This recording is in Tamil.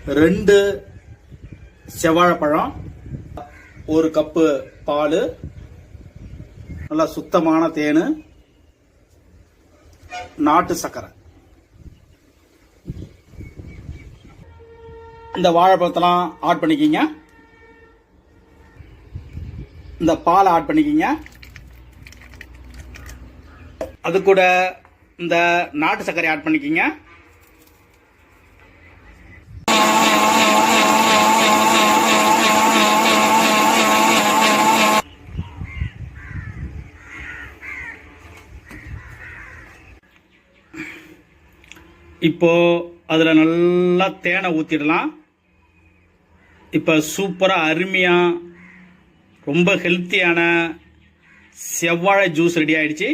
2 செவ்வாழைப்பழம், 1 கப்பு பால், நல்லா சுத்தமான தேன், நாட்டு சர்க்கரை. இந்த வாழைப்பழத்தெல்லாம் ஆட் பண்ணிக்கிங்க. இந்த பாலை ஆட் பண்ணிக்கிங்க. அது கூட இந்த நாட்டு சர்க்கரை ஆட் பண்ணிக்கிங்க. இப்போ அதில் நல்லா தேனை ஊற்றிடலாம். இப்போ சூப்பராக அருமையாக ரொம்ப ஹெல்த்தியான செவ்வாழை ஜூஸ் ரெடி ஆயிடுச்சு.